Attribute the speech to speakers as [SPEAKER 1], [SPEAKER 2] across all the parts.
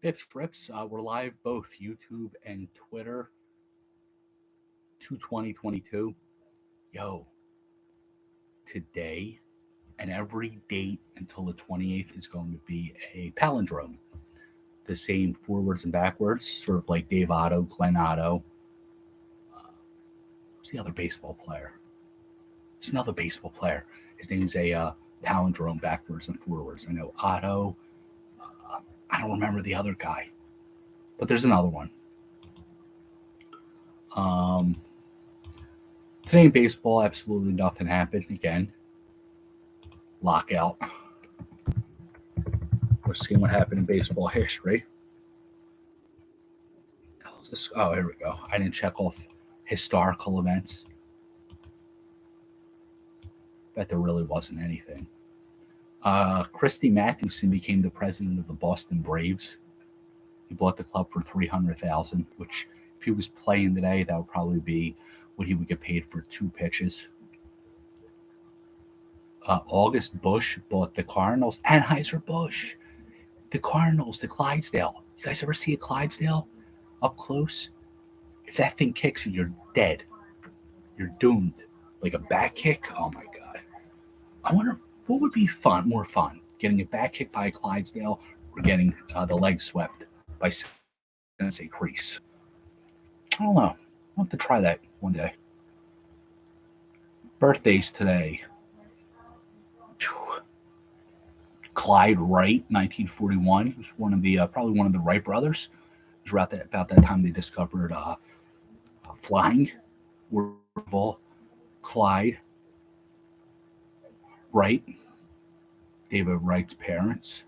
[SPEAKER 1] BpsRps, we're live both YouTube and Twitter to 2022. Yo, today and every date until the 28th is going to be a palindrome. The same forwards and backwards, sort of like Dave Otto, Glenn Otto. Who's the other baseball player? It's another baseball player. His name's a palindrome backwards and forwards. I know Otto. I don't remember the other guy, but there's another one. Um, Today in baseball, absolutely nothing happened. Again, lockout. We're seeing what happened in baseball history. How's this? Oh, here we go. I didn't check off historical events. Bet there really wasn't anything. Christy Mathewson became the president of the Boston Braves. He bought the club for $300,000, which if he was playing today, that would probably be what he would get paid for 2 pitches. August Bush bought the Cardinals. Anheuser-Busch. The Cardinals, the Clydesdale. You guys ever see a Clydesdale up close? If that thing kicks you, you're dead. You're doomed. Like a back kick? Oh my God. I wonder what would be more fun, getting a back kick by a Clydesdale or getting the leg swept by Sensei Crease. I don't know. I'll have to try that one day. Birthdays today. Clyde Wright, 1941. He was one of the probably one of the Wright brothers. It was about that time they discovered flying. Orville, Clyde Wright, David Wright's parents.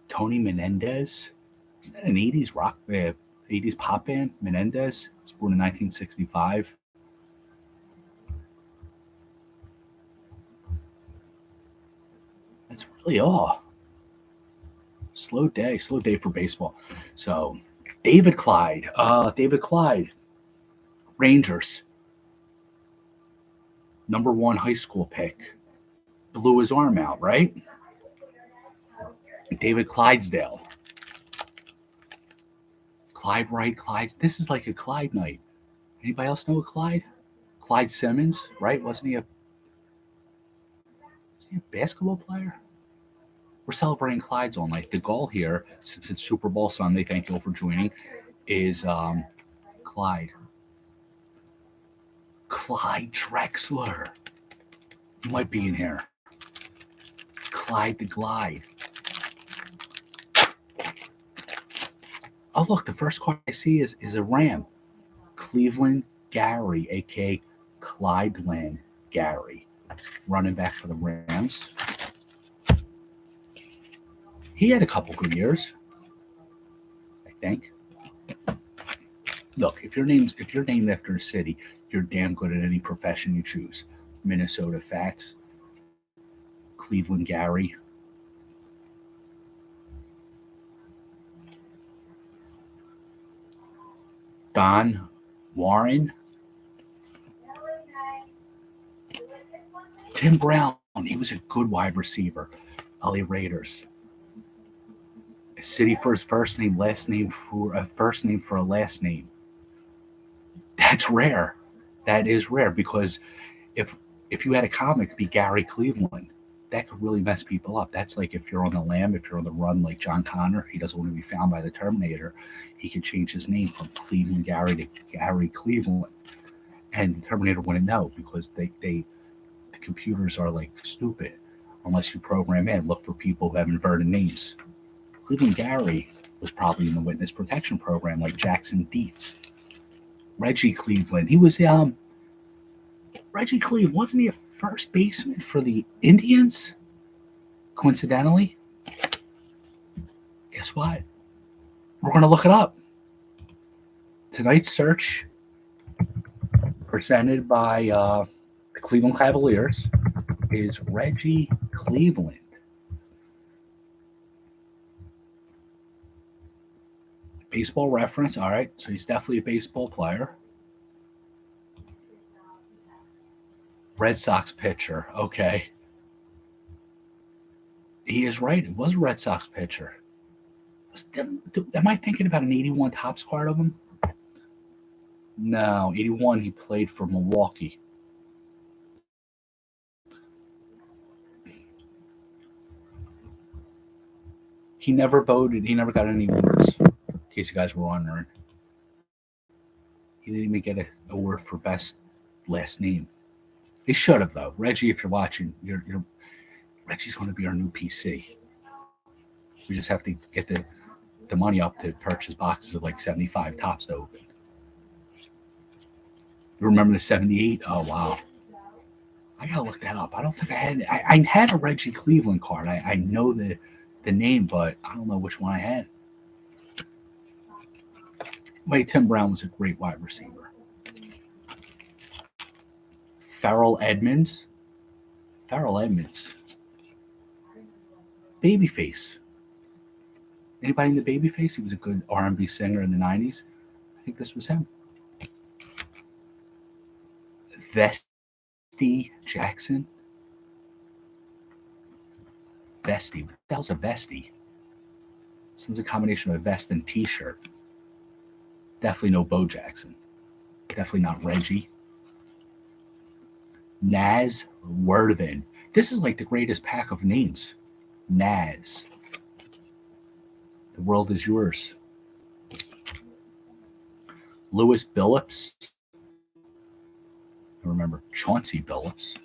[SPEAKER 1] Tony Menendez. Isn't that an 80s rock, 80s pop band? Menendez was born in 1965. That's really all. Slow day for baseball. So, David Clyde, Rangers, #1 high school pick, blew his arm out, right? David Clydesdale, Clyde Wright, This is like a Clyde night. Anybody else know a Clyde? Clyde Simmons, right? Wasn't he a basketball player? We're celebrating Clydes all night. The goal here, since it's Super Bowl Sunday, thank you all for joining, is Clyde. Clyde Drexler. You might be in here. Clyde the Glide. Oh, look, the first card I see is a Ram. Cleveland Gary, a.k.a. Clydeland Gary. Running back for the Rams. He had a couple good years, I think. Look, if you're named after a city, you're damn good at any profession you choose. Minnesota Fats, Cleveland Gary. Don Warren. Tim Brown, he was a good wide receiver. LA Raiders. A city for his first name, last name for a first name for a last name. That's rare. That is rare because if you had a comic be Gary Cleveland, that could really mess people up. That's like if you're on the lam, if you're on the run like John Connor, he doesn't want to be found by the Terminator. He can change his name from Cleveland Gary to Gary Cleveland. And the Terminator wouldn't know because the computers are like stupid unless you program in, look for people who have inverted names. Cleveland Gary was probably in the witness protection program like Jackson Dietz. Reggie Cleveland. He was Reggie Cleveland, wasn't he a first baseman for the Indians? Coincidentally? Guess what? We're going to look it up. Tonight's search, presented by the Cleveland Cavaliers, is Reggie Cleveland. Baseball reference, all right, so he's definitely a baseball player. Red Sox pitcher, okay. He is right, it was a Red Sox pitcher. Am I thinking about an 81 Topps card of him? No, 81, he played for Milwaukee. He never voted. He never got any awards, in case you guys were wondering. He didn't even get an award for best last name. He should have, though. Reggie, if you're watching, Reggie's going to be our new PC. We just have to get the money up to purchase boxes of like 75 Topps to open. You remember the 78? Oh, wow. I got to look that up. I don't think I had I had a Reggie Cleveland card. I know the name, but I don't know which one I had. Wait, Tim Brown was a great wide receiver. Farrell Edmonds. Babyface. Anybody in the Babyface? He was a good R&B singer in the 90s. I think this was him. Vesty Jackson. Vesty. What the hell's a Vesty? This one's a combination of a vest and t-shirt. Definitely no Bo Jackson. Definitely not Reggie. Naz Worthen. This is like the greatest pack of names. Naz. The world is yours. Lewis Billups. I remember Chauncey Billups,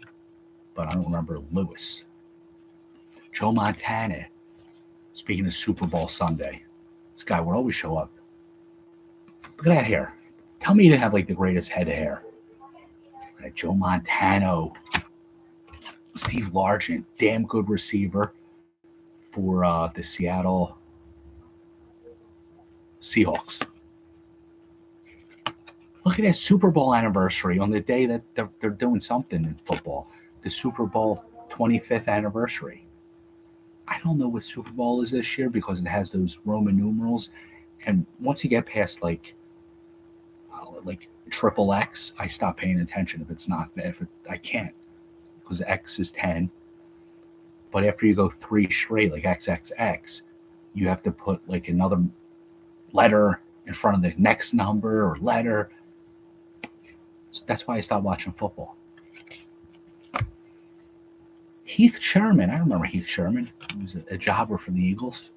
[SPEAKER 1] but I don't remember Lewis. Joe Montana. Speaking of Super Bowl Sunday, this guy would always show up. Look at that hair. Tell me you didn't have like the greatest head of hair. Joe Montano. Steve Largent, damn good receiver for the Seattle Seahawks. Look at that Super Bowl anniversary on the day that they're doing something in football. The Super Bowl 25th anniversary. I don't know what Super Bowl is this year because it has those Roman numerals. And once you get past like triple X, I stop paying attention if it's not. I can't because X is 10. But after you go 3 straight, like XXX, you have to put like another letter in front of the next number or letter. So that's why I stopped watching football. Heath Sherman. I remember Heath Sherman. He was a jobber for the Eagles.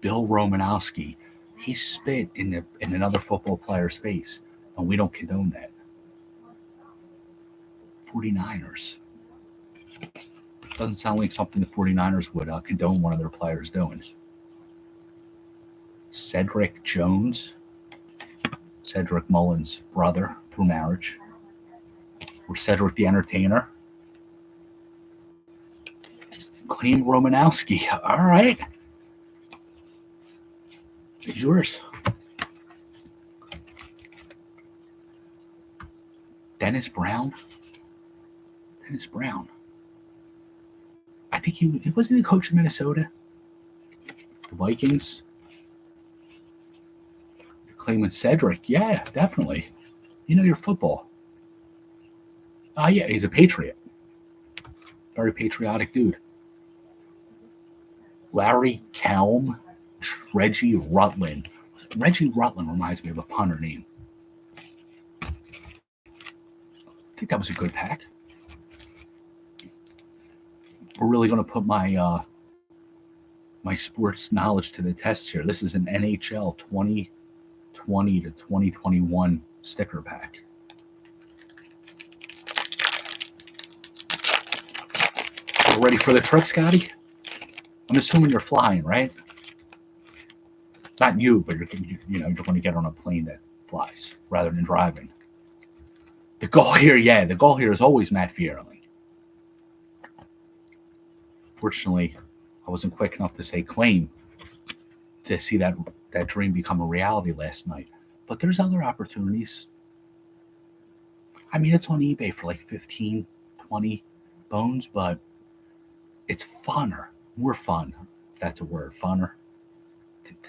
[SPEAKER 1] Bill Romanowski. He spit in another football player's face, and we don't condone that. 49ers. Doesn't sound like something the 49ers would condone one of their players doing. Cedric Jones. Cedric Mullins' brother through marriage. Or Cedric the Entertainer. Claim Romanowski. All right. It's yours. Dennis Brown. I think he wasn't the coach of Minnesota. The Vikings. You're claiming Cedric. Yeah, definitely. You know your football. Yeah, he's a Patriot. Very patriotic dude. Larry Kelm. Reggie Rutland. Reggie Rutland reminds me of a punter name. I think that was a good pack. We're really going to put my my sports knowledge to the test here. This is an NHL 2020 to 2021 sticker pack. You ready for the trip, Scotty? I'm assuming you're flying, right? Not you, but you're going to get on a plane that flies rather than driving. The goal here is always Matt Fierling. Fortunately, I wasn't quick enough to say claim to see that dream become a reality last night. But there's other opportunities. I mean, it's on eBay for like 15, 20 bones, but it's funner, more fun, if that's a word, funner,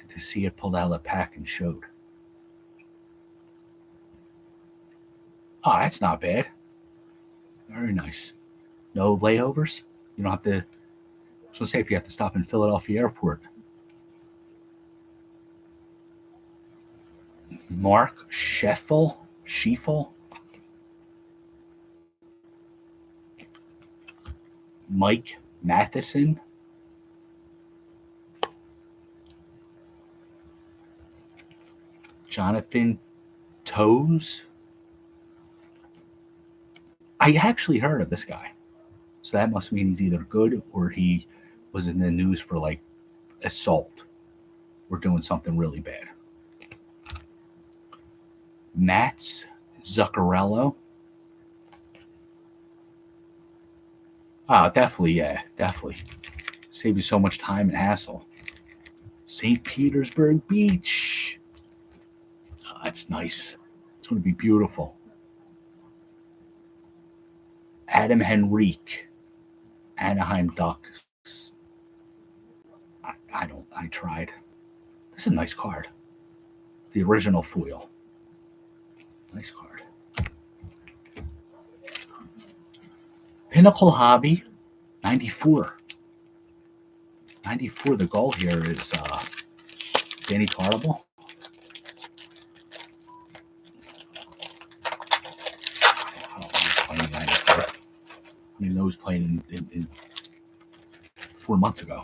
[SPEAKER 1] to see it pulled out of the pack and showed. Oh, that's not bad. Very nice. No layovers. You don't have to was gonna say if you have to stop in Philadelphia Airport. Mark Scheffel, Mike Matheson, Jonathan Toes. I actually heard of this guy, so that must mean he's either good or he was in the news for like assault or doing something really bad. Mats Zuccarello. Oh, definitely, yeah, definitely. Save you so much time and hassle. St. Petersburg Beach. Oh, that's nice. It's going to be beautiful. Adam Henrique, Anaheim Ducks. I tried. This is a nice card. It's the original foil. Nice card. Pinnacle Hobby, 94. 94, the goal here is Danny Carable. I mean, those playing in 4 months ago.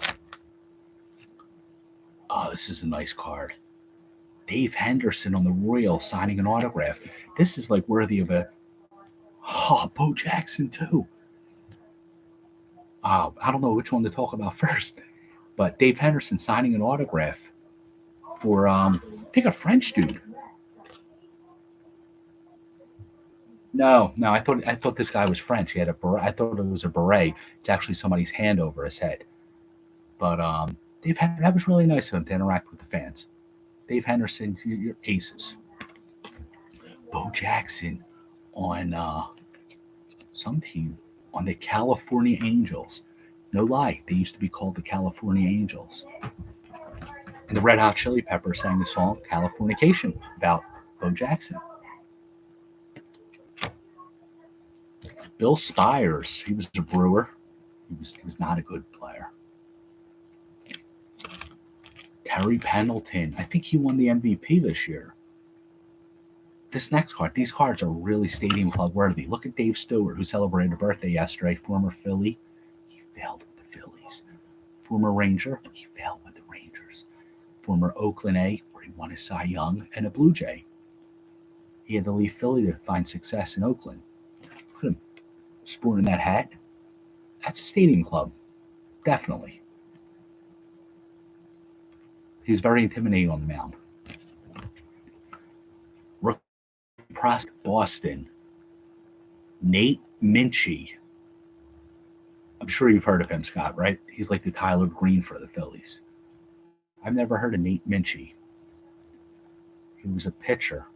[SPEAKER 1] Oh, this is a nice card. Dave Henderson on the Royals signing an autograph. This is like worthy of a... Oh, Bo Jackson too. I don't know which one to talk about first, but Dave Henderson signing an autograph for, I think, a French dude. No, I thought this guy was French. He had a beret. I thought it was a beret. It's actually somebody's hand over his head. But that was really nice of him to interact with the fans. Dave Henderson, you're aces. Bo Jackson on some team, on the California Angels. No lie, they used to be called the California Angels. And the Red Hot Chili Peppers sang the song Californication about Bo Jackson. Bill Spires, he was a Brewer. He was not a good player. Terry Pendleton, I think he won the MVP this year. This next card, these cards are really Stadium Club worthy. Look at Dave Stewart, who celebrated a birthday yesterday, former Philly. He failed with the Phillies. Former Ranger, he failed with the Rangers. Former Oakland A, where he won a Cy Young, and a Blue Jay. He had to leave Philly to find success in Oakland. Look at him sporting that hat. That's a Stadium Club, definitely. He was very intimidating on the mound. Prospect, Boston. Nate Minchie. I'm sure you've heard of him, Scott, right? He's like the Tyler Green for the Phillies. I've never heard of Nate Minchie. He was a pitcher.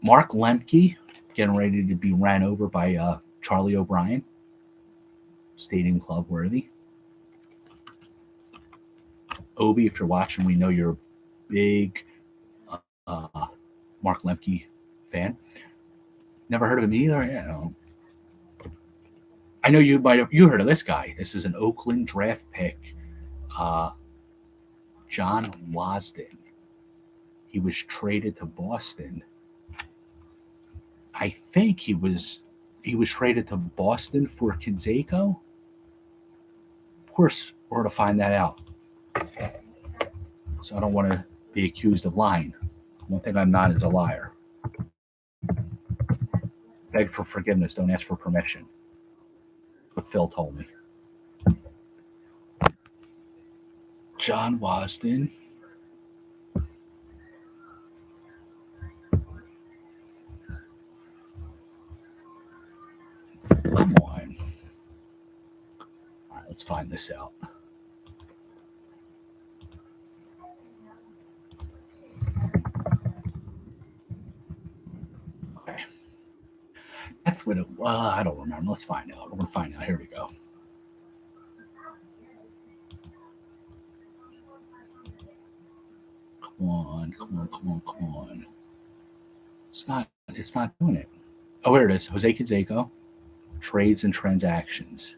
[SPEAKER 1] Mark Lemke, getting ready to be ran over by Charlie O'Brien. Stadium Club worthy. Obi, if you're watching, we know you're a big Mark Lemke fan. Never heard of him either. Yeah, no. I know you heard of this guy. This is an Oakland draft pick, John Wasden. He was traded to Boston. I think he was traded to Boston for Canseco. Of course, we're going to find that out. So I don't want to be accused of lying. One thing I'm not is a liar. Beg for forgiveness. Don't ask for permission. What Phil told me. John Wasden. Come on. All right, let's find this out. Okay. That's what it was. I don't remember. Let's find out. We're going to find out. Here we go. Come on. It's not doing it. Oh, here it is. Jose Canseco. trades and transactions.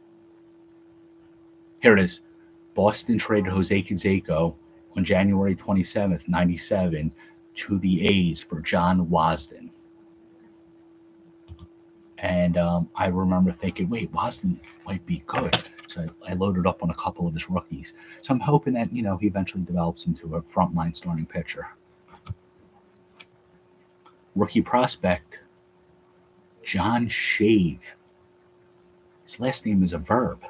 [SPEAKER 1] Here it is. Boston traded Jose Canseco on January 27th, 97 to the A's for John Wasden. And I remember thinking, wait, Wasden might be good. So I loaded up on a couple of his rookies. So I'm hoping that, he eventually develops into a frontline starting pitcher. Rookie prospect, John Shave. His last name is a verb.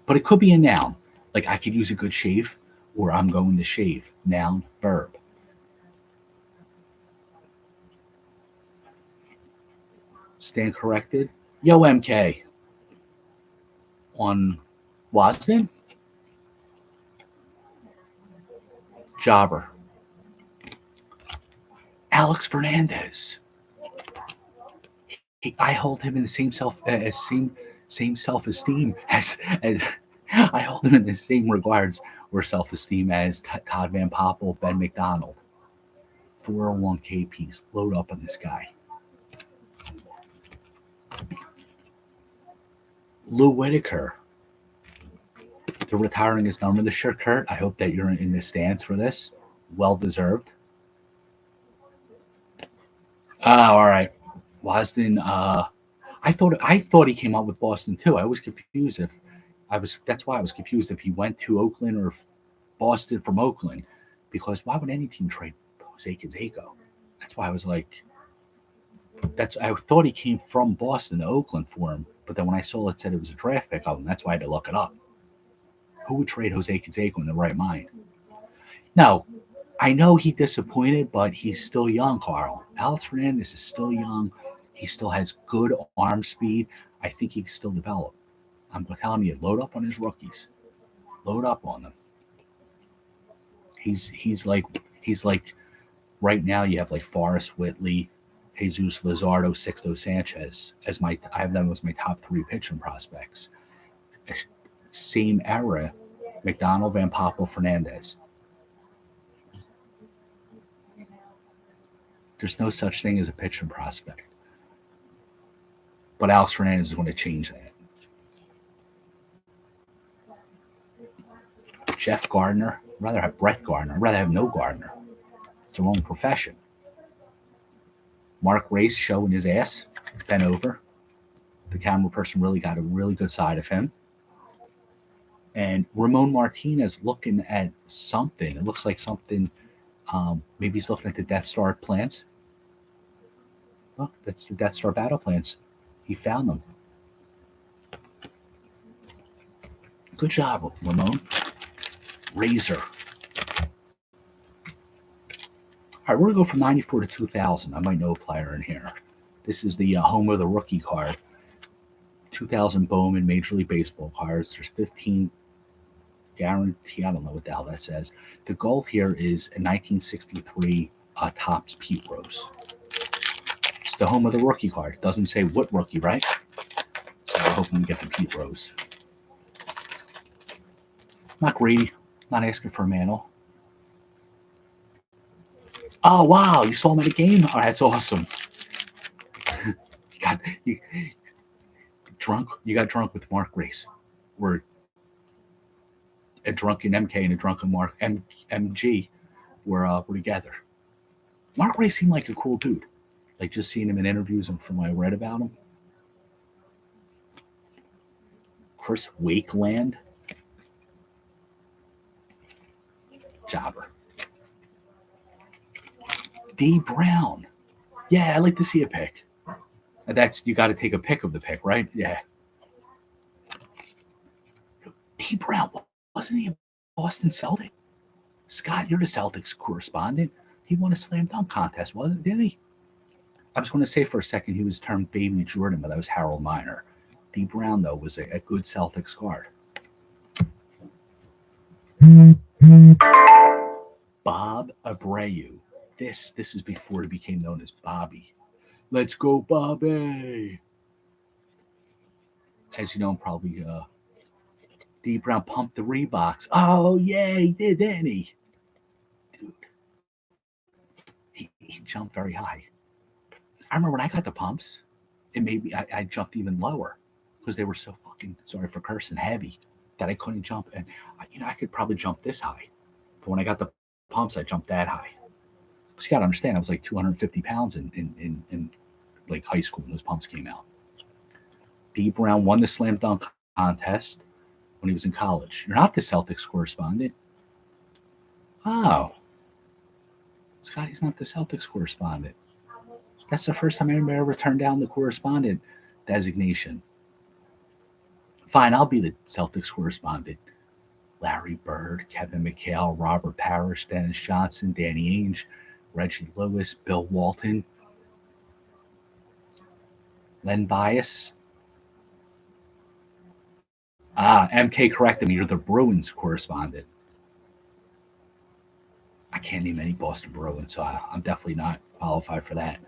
[SPEAKER 1] But it could be a noun. Like I could use a good shave, or I'm going to shave. Noun, verb. Stand corrected. Yo, MK. On Wasden? Jobber. Alex Fernandez. I hold him in the same self-esteem as I hold him in the same regards or self-esteem as Todd Van Poppel, Ben McDonald. 401k piece. Load up on this guy. Lou Whitaker. They're retiring his number this year, Kurt. I hope that you're in the stands for this. Well deserved. All right. Wasden. I thought he came out with Boston too. I was confused that's why I was confused if he went to Oakland or Boston from Oakland, because why would any team trade Jose Canseco? That's why I was like, I thought he came from Boston to Oakland for him, but then when I saw it said it was a draft pick of him, that's why I had to look it up. Who would trade Jose Canseco in the right mind? Now, I know he disappointed, but he's still young, Carl. Alex Fernandez is still young. He still has good arm speed. I think he can still develop. I'm telling you, load up on his rookies. Load up on them. He's like right now you have like Forrest Whitley, Jesus Luzardo, Sixto Sanchez I have them as my top 3 pitching prospects. Same era, McDonald, Van Poppel, Fernandez. There's no such thing as a pitching prospect. But Alex Fernandez is going to change that. Jeff Gardner. I'd rather have Brett Gardner. I'd rather have no Gardner. It's the wrong profession. Mark Race showing his ass, bent over. The camera person really got a really good side of him. And Ramon Martinez looking at something. It looks like something. Maybe he's looking at the Death Star plans. Look, that's the Death Star battle plans. He found them. Good job, Ramon. Razor. All right, we're going to go from 94 to 2000. I might know a player in here. This is the home of the rookie card. 2000 Bowman Major League Baseball cards. There's 15 guarantee. I don't know what the hell that says. The goal here is a 1963 Topps Pete Rose. It's the home of the rookie card. It doesn't say what rookie, right? So I hope we get the Pete Rose. Not greedy. Not asking for a mantle. Oh, wow. You saw him at a game? Oh, that's awesome. You got drunk with Mark Race. We're a drunken MK and a drunken Mark MG were together. Mark Race seemed like a cool dude. Like just seeing him in interviews and from what I read about him. Chris Wakeland. Jobber. D. Brown. Yeah, I like to see a pick. That's you got to take a pick of the pick, right? Yeah. D. Brown, wasn't he a Boston Celtic? Scott, you're the Celtics correspondent. He won a slam dunk contest, didn't he? I was going to say for a second he was termed Baby Jordan, but that was Harold Miner. D. Brown, though, was a good Celtics guard. Bob Abreu. This is before he became known as Bobby. Let's go, Bobby. As you know, probably D. Brown pumped the Reeboks. Oh, yeah, he did, didn't he? Dude. He jumped very high. I remember when I got the pumps, it made me, I jumped even lower because they were so fucking, sorry for cursing, heavy that I couldn't jump. And, I could probably jump this high. But when I got the pumps, I jumped that high. Because you got to understand, I was like 250 pounds in like high school when those pumps came out. Dee Brown won the slam dunk contest when he was in college. You're not the Celtics correspondent. Oh, Scotty's not the Celtics correspondent. That's the first time anybody ever turned down the correspondent designation. Fine, I'll be the Celtics correspondent. Larry Bird, Kevin McHale, Robert Parrish, Dennis Johnson, Danny Ainge, Reggie Lewis, Bill Walton, Len Bias. MK corrected me. You're the Bruins correspondent. I can't name any Boston Bruins, so I'm definitely not qualified for that.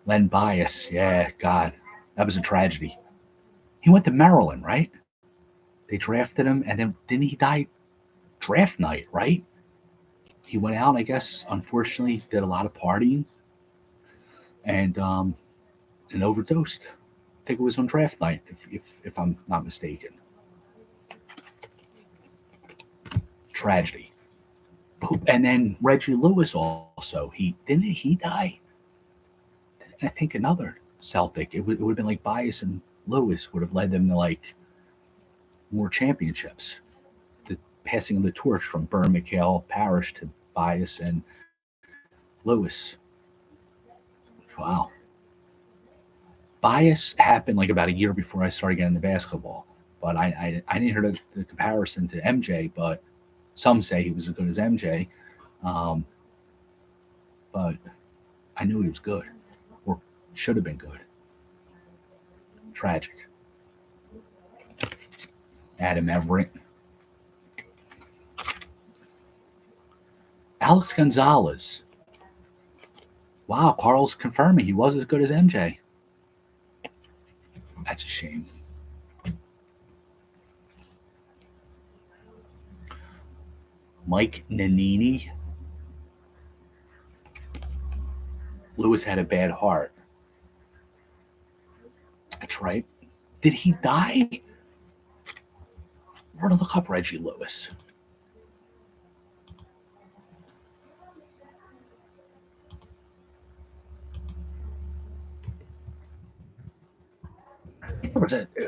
[SPEAKER 1] Len Bias, yeah, God, that was a tragedy. He went to Maryland, right? They drafted him, and then didn't he die draft night, right? He went out, I guess, unfortunately, did a lot of partying and overdosed. I think it was on draft night, if I'm not mistaken. Tragedy. And then Reggie Lewis also, he die? I think another Celtic. It would have been like Bias and Lewis would have led them to like more championships. The passing of the torch from Burn, McHale, Parrish to Bias and Lewis. Wow. Bias happened like about a year before I started getting into basketball. But I didn't hear the comparison to MJ, but some say he was as good as MJ. But I knew he was good, or should have been good. Tragic. Adam Everett. Alex Gonzalez. Wow, Carl's confirming he was as good as MJ. That's a shame. Mike Nannini. Lewis had a bad heart. That's right. Did he die? We're going to look up Reggie Lewis.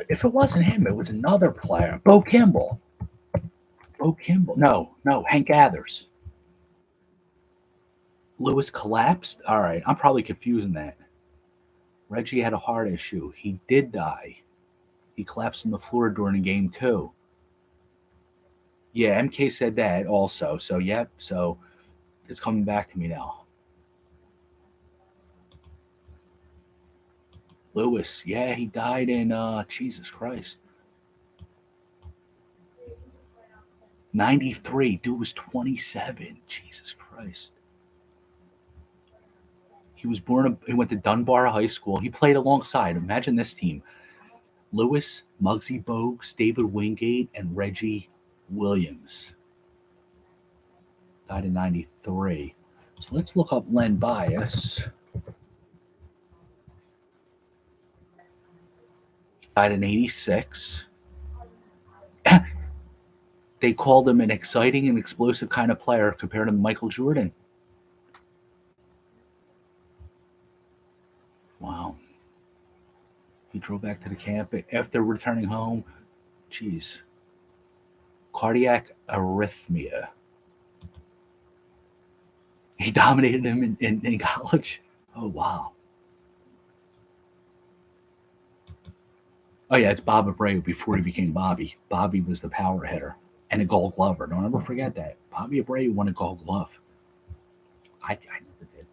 [SPEAKER 1] If it wasn't him, it was another player. Bo Kimball. No, Hank Gathers. Lewis collapsed? All right, I'm probably confusing that. Reggie had a heart issue. He did die. He collapsed on the floor during a game too. Yeah, MK said that also. So, yep. So, it's coming back to me now. Lewis, yeah, he died in Jesus Christ. 93. Dude was 27. Jesus Christ. He was born, he went to Dunbar High School. He played alongside, imagine this team: Lewis, Muggsy Bogues, David Wingate, and Reggie Williams. Died in 93. So let's look up Len Bias. Died in 86. They called him an exciting and explosive kind of player compared to Michael Jordan. Wow. He drove back to the camp after returning home. Jeez. Cardiac arrhythmia. He dominated him in college. Oh, wow. Oh, yeah, it's Bob Abreu before he became Bobby. Bobby was the power hitter and a gold glover. Don't ever forget that. Bobby Abreu won a gold glove. I never did.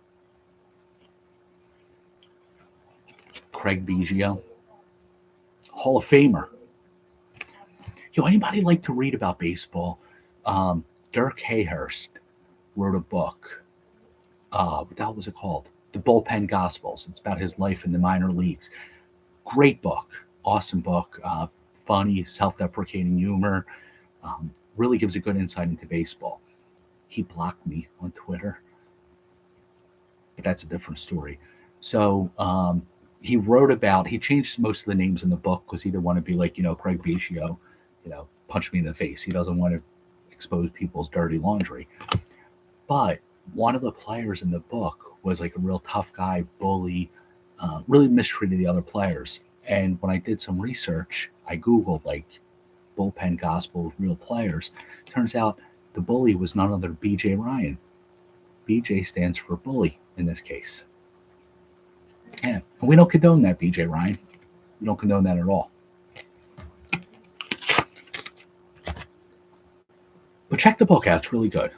[SPEAKER 1] Craig Biggio. Hall of Famer. Anybody like to read about baseball? Dirk Hayhurst wrote a book. What the hell was it called? The Bullpen Gospels. It's about his life in the minor leagues. Great book. Awesome book. Funny, self-deprecating humor. Really gives a good insight into baseball. He blocked me on Twitter. But that's a different story. So he changed most of the names in the book because he didn't want to be like, Craig Biggio, punch me in the face. He doesn't want to expose people's dirty laundry. But one of the players in the book was like a real tough guy, bully, really mistreated the other players. And when I did some research, I Googled like bullpen gospel real players. Turns out the bully was none other than BJ Ryan. BJ stands for bully in this case. Yeah, and we don't condone that, BJ Ryan. We don't condone that at all. But check the book out; it's really good.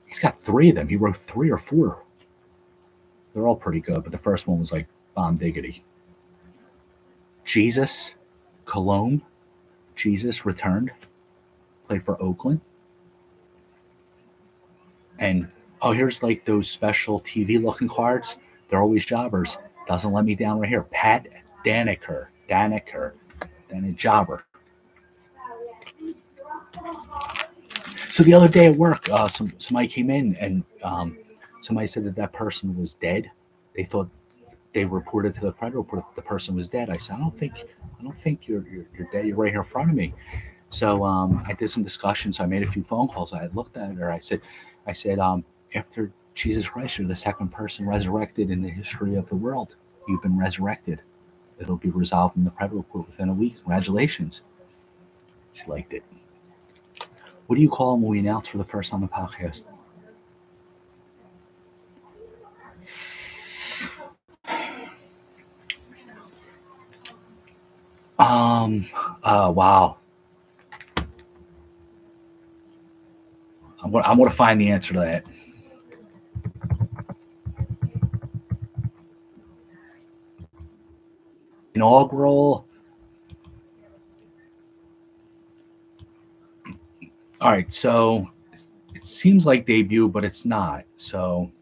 [SPEAKER 1] He's got 3 of them. He wrote 3 or 4. They're all pretty good, but the first one was like bomb diggity. Jesus, Colomb, Jesus returned, played for Oakland. And here's like those special TV looking cards. They're always jobbers. Doesn't let me down right here. Pat Daniker, then a jobber. So the other day at work, somebody came in and somebody said that person was dead. They thought they reported to the credit report the person was dead. I said, I don't think you're dead. You're right here in front of me. So I did some discussion. So I made a few phone calls. I looked at her. I said, after Jesus Christ, you're the second person resurrected in the history of the world. You've been resurrected. It'll be resolved in the credit report within a week. Congratulations. She liked it. What do you call them when we announce for the first time on the podcast? Wow. I'm gonna find the answer to that. Inaugural. All right, so it seems like debut, but it's not. So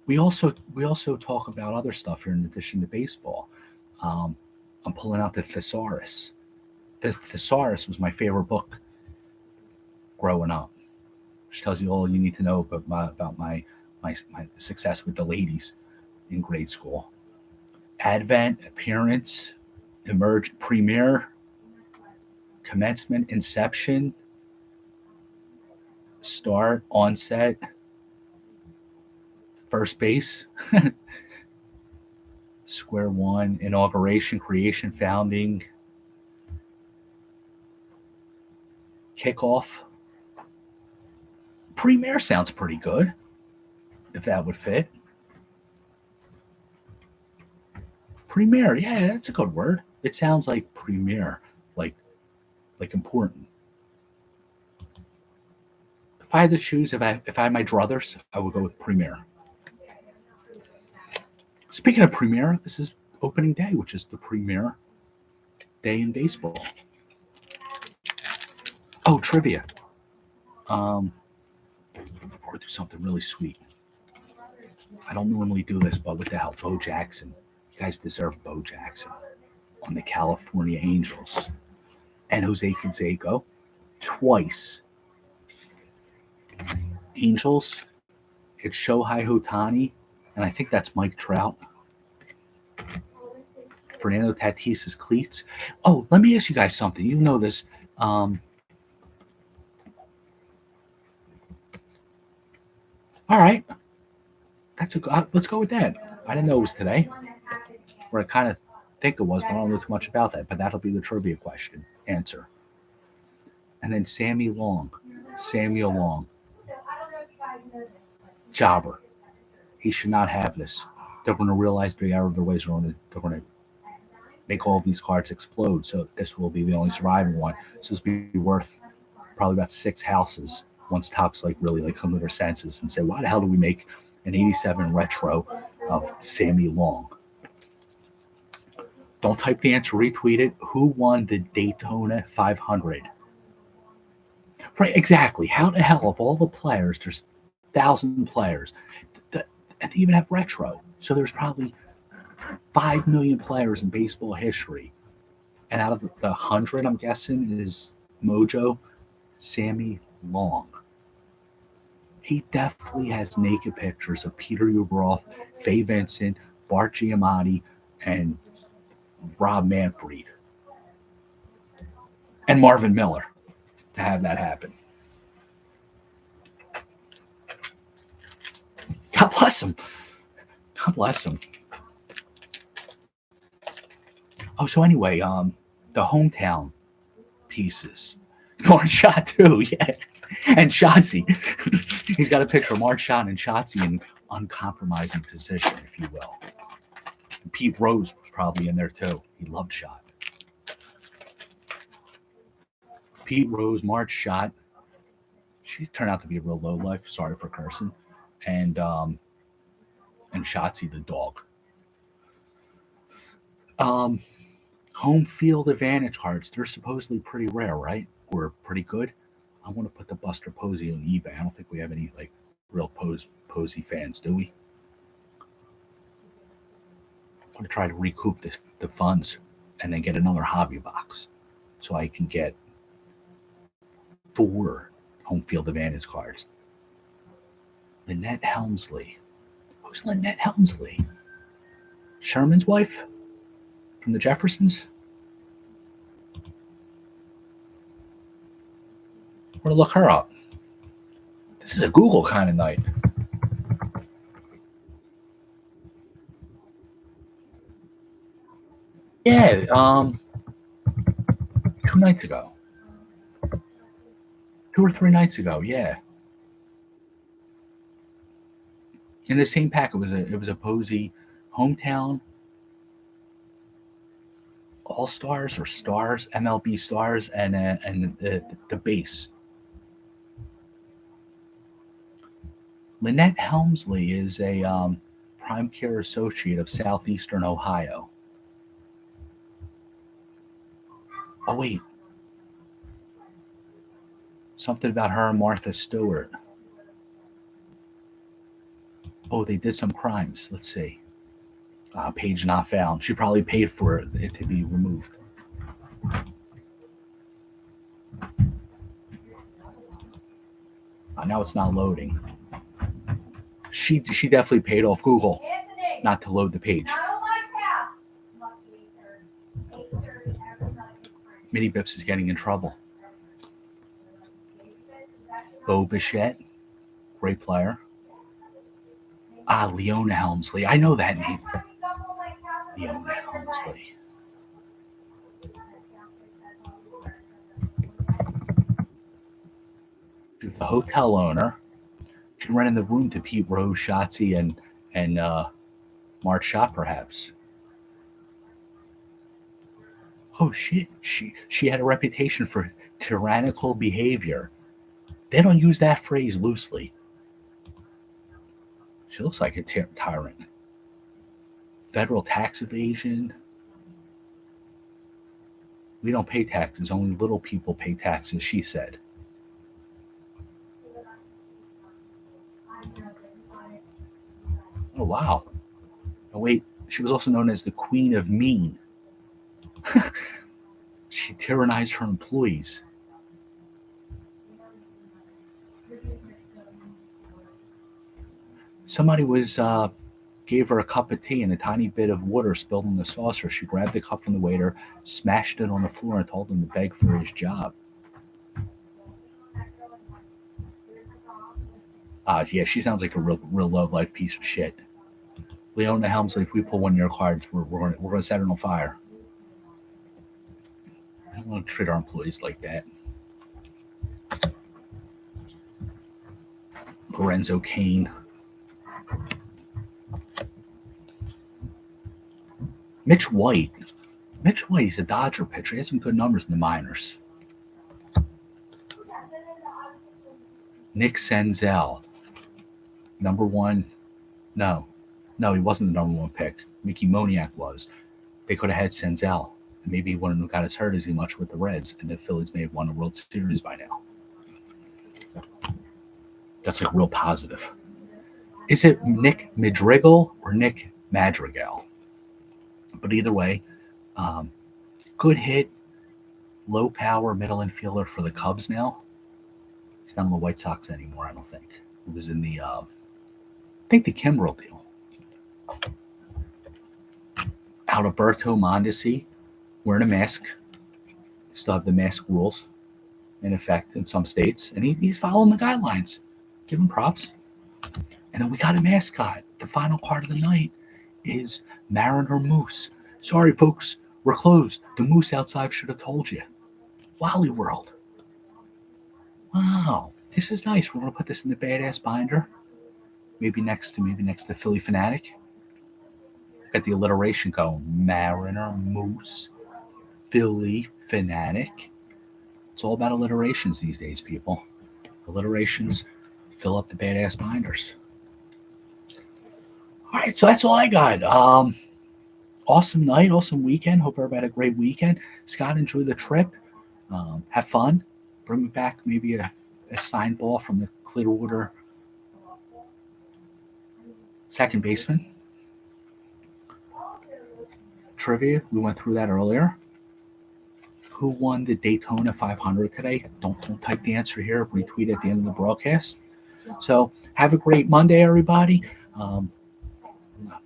[SPEAKER 1] we also talk about other stuff here in addition to baseball. I'm pulling out the Thesaurus. The Thesaurus was my favorite book growing up, which tells you all you need to know about my success with the ladies in grade school. Advent, appearance, emerge, premiere, commencement, inception, start, onset, first base, square one, inauguration, creation, founding, kickoff. Premiere sounds pretty good, if that would fit. Premiere, yeah, that's a good word. It sounds like premiere, like important. If I had to choose, if I had my druthers, I would go with premiere. Speaking of premiere, this is opening day, which is the premiere day in baseball. Oh, trivia. We're gonna do something really sweet. I don't normally do this, but what the hell, Bo Jackson. You guys deserve Bo Jackson on the California Angels. And Jose Canseco twice. Angels, it's Shohei Ohtani, and I think that's Mike Trout. Fernando Tatis's cleats. Oh, let me ask you guys something. You know this. All right, let's go with that. I didn't know it was today. Or I kind of think it was, but I don't know too much about that. But that'll be the trivia question answer. And then Samuel Long, jobber. He should not have this. They're going to realize they're out of their ways. They're going to make all of these cards explode. So this will be the only surviving one. So this will be worth probably about 6 houses once Topps really come to their senses and say, why the hell do we make an 87 retro of Sammy Long? Don't type the answer, retweet it. Who won the Daytona 500? Right, exactly. How the hell, of all the players, there's 1,000 players, and they even have retro. So there's probably 5 million players in baseball history. And out of the 100, I'm guessing, is Mojo Sammy Long. He definitely has naked pictures of Peter Ueberroth, Faye Vincent, Bart Giamatti, and Rob Manfred, and Marvin Miller to have that happen. God bless him. God bless him. Oh, so anyway, the hometown pieces. Mark Shot too, yeah. And Shotzi. He's got a picture of Mark Shot and Shotzi in uncompromising position, if you will. And Pete Rose was probably in there too. He loved Shot. Pete Rose, Mark Shot. She turned out to be a real low life. Sorry for cursing. And Shotzi the dog. Um, Home field advantage cards. They're supposedly pretty rare, right? Or pretty good. I want to put the Buster Posey on eBay. I don't think we have any like real Posey fans, do we? I want to try to recoup the funds and then get another hobby box so I can get 4 home field advantage cards. Lynette Helmsley. Who's Lynette Helmsley? Sherman's wife from the Jeffersons? I'm going to look her up. This is a Google kind of night. Yeah, 2 nights ago. 2 or 3 nights ago, yeah. In the same pack, it was a Posey hometown All Stars or Stars MLB Stars and the base. Lynette Helmsley is a prime care associate of Southeastern Ohio. Oh wait, something about her and Martha Stewart. Oh, they did some crimes. Let's see. Page not found. She probably paid for it to be removed. Now it's not loading. She definitely paid off Google not to load the page. Mini Bips is getting in trouble. Bo Bichette, great player. Leona Helmsley. I know that name. Leona Helmsley. She's the hotel owner. She rented the room to Pete Rose, Shotzi, and Mark Shot, perhaps. Oh shit! She had a reputation for tyrannical behavior. They don't use that phrase loosely. She looks like a tyrant. Federal tax evasion. We don't pay taxes. Only little people pay taxes, she said. Oh, wow. Oh, wait. She was also known as the Queen of Mean. She tyrannized her employees. Somebody gave her a cup of tea and a tiny bit of water spilled in the saucer. She grabbed the cup from the waiter, smashed it on the floor, and told him to beg for his job. Yeah, she sounds like a real low life piece of shit. Leona Helmsley, if we pull one of your cards, we're going to set it on fire. I don't want to treat our employees like that. Lorenzo Kane. Mitch White. Mitch White, he's a Dodger pitcher. He has some good numbers in the minors. Nick Senzel. Number 1. No, he wasn't the number 1 pick. Mickey Moniak was. They could have had Senzel. Maybe he wouldn't have got as hurt as much with the Reds, and the Phillies may have won a World Series by now. That's like real positive. Is it Nick Madrigal or Nick Madrigal? But either way, good hit, low power middle infielder for the Cubs now. He's not on the White Sox anymore, I don't think. It was in the, I think the Kimbrel deal. Alberto Mondesi wearing a mask. Still have the mask rules in effect in some states, and he's following the guidelines. Give him props. And then we got a mascot. The final card of the night is Mariner Moose. Sorry, folks, we're closed. The moose outside should have told you. Wally World. Wow, this is nice. We're gonna put this in the badass binder. Maybe next to Philly Fanatic. Got the alliteration going. Mariner Moose, Philly Fanatic. It's all about alliterations these days, people. Alliterations fill up the badass binders. All right, so that's all I got. Awesome night, awesome weekend. Hope everybody had a great weekend. Scott, enjoy the trip. Have fun. Bring me back maybe a signed ball from the Clearwater second baseman. Trivia, we went through that earlier. Who won the Daytona 500 today? Don't type the answer here. Retweet at the end of the broadcast. So have a great Monday, everybody. I'm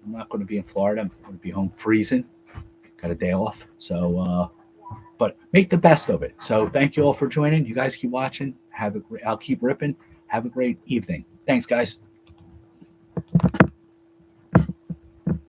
[SPEAKER 1] not going to be in Florida. I'm going to be home freezing. Got a day off. So, but make the best of it. So thank you all for joining. You guys keep watching. I'll keep ripping. Have a great evening. Thanks, guys.